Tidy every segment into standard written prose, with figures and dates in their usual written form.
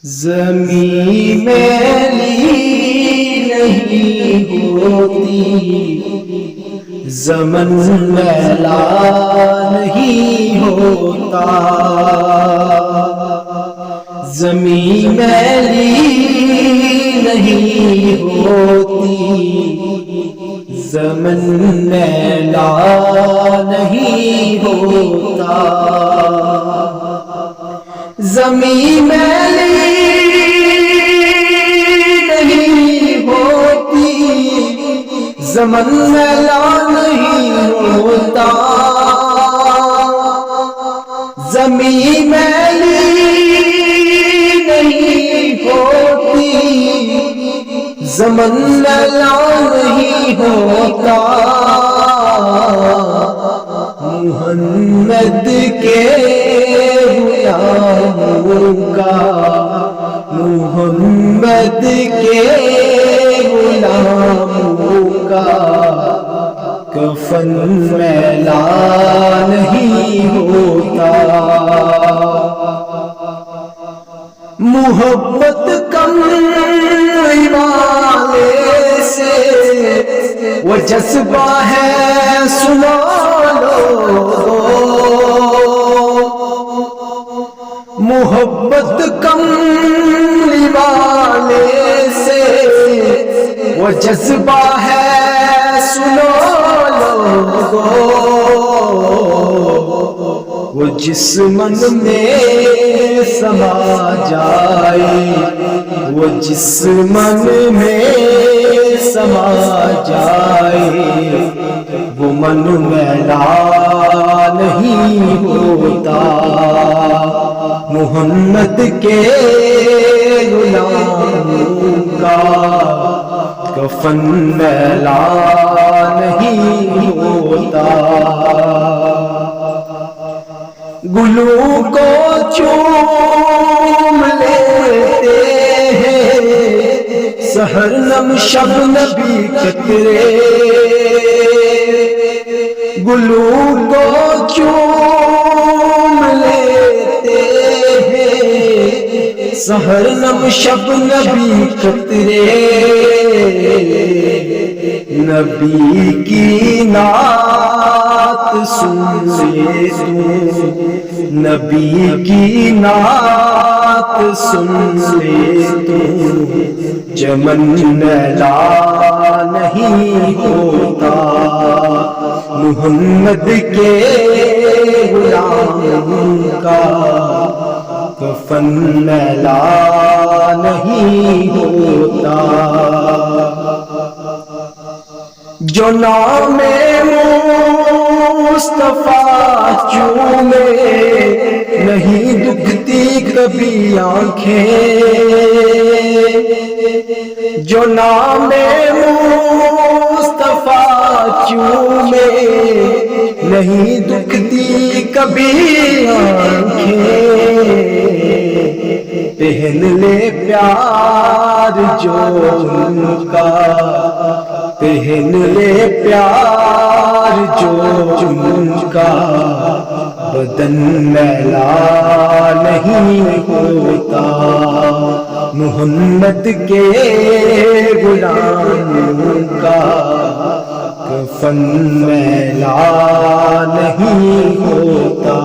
زمین میلی نہیں ہوتی، زمن میلا نہیں ہوتا، زمین میلی نہیں ہوتی، زمن میلا نہیں ہوتا، زمین میلی نہیں ہوتی، زمن میلا نہیں ہوتا، زمین میلی نہیں ہوتی، زمن میلا نہیں ہوتا، محمد کے غلاموں کا، محمد کے غلاموں کا کفن میلا نہیں ہوتا، محبت کملی والے سے وہ جذبہ ہے سنا لو، محبت کملی والے سے وہ جذبہ ہے سنا لو، وہ جس من میں سما جائے، وہ جس من میں سما جائے، وہ من میلا نہیں ہوتا، محمد کے غلاموں کا کفن میلا نہیں ہوتا، گلوں کو چوم لیتے ہیں سحرنم شبنبی قطرے، گلوں کو چوم لیتے ہیں سحرنم شبنبی قطرے، نبی کی نعت سن لے تو، نبی کی نعت سن لے تو، چمن میلا نہیں ہوتا، محمد کے غلاموں کا کفن میلا نہیں ہوتا، جو نام مصطفیٰ چومے نہیں دکھتی کبھی آنکھیں، جو نام مصطفیٰ چومے نہیں دکھتی کبھی آنکھیں، پہن لے پیار جو ان کا، پہن لے پیار جو ان کا، بدن میلا نہیں ہوتا، محمد کے غلاموں کا کفن میلا نہیں ہوتا،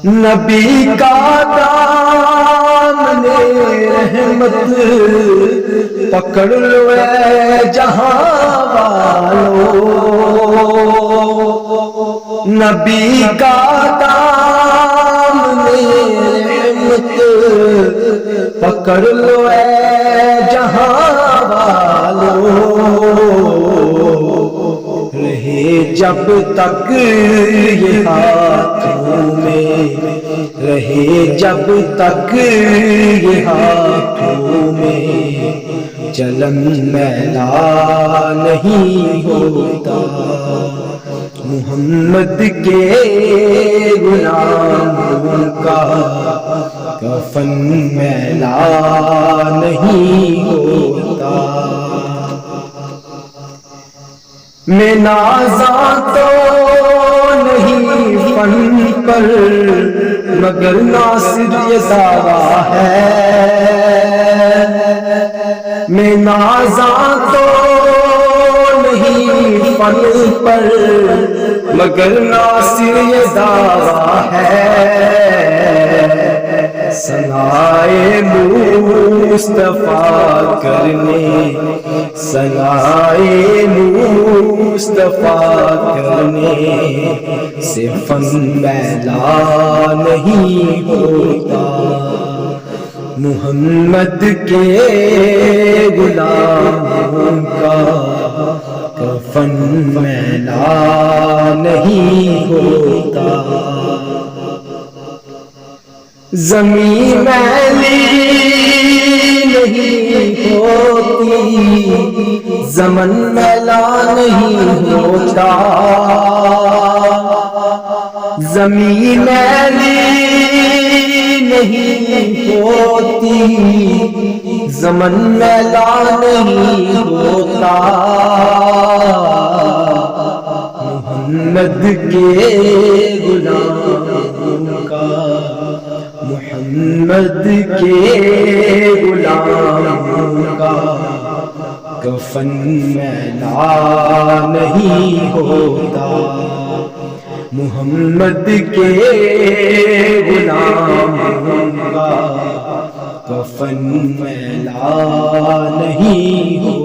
نبی کا دامن رحمت پکڑ لو اے جہاں والو، نبی کا دامن رحمت پکڑ لو اے جہاں والو، رہے جب تک یہ ہاتھوں میں، رہے جب تک یہ ہاتھوں میں، چلن میلا نہیں ہوتا، محمد کے غلاموں کا کفن میلا نہیں ہوتا، میں نازاں تو نہیں فن پر مگر ناصر یہ دعویٰ ہے، میں نازاں تو نہیں فن پر مگر ناصر یہ دعویٰ ہے، ثنائے مصطفیٰ کرنے، ثنائے مصطفیٰ کرنے سے فن میلا نہیں ہوتا، محمد کے غلاموں کا کفن میلا نہیں ہوتا، زمین میلی نہیں ہوتی، زمن میلا نہیں ہوتا، زمین میلی نہیں ہوتی، زمن میلا نہیں ہوتا، محمد کے غلاموں کا، محمد کے غلاموں کا کفن میلا نہیں ہوتا، محمد کے غلاموں کا کفن میلا نہیں ہوتا۔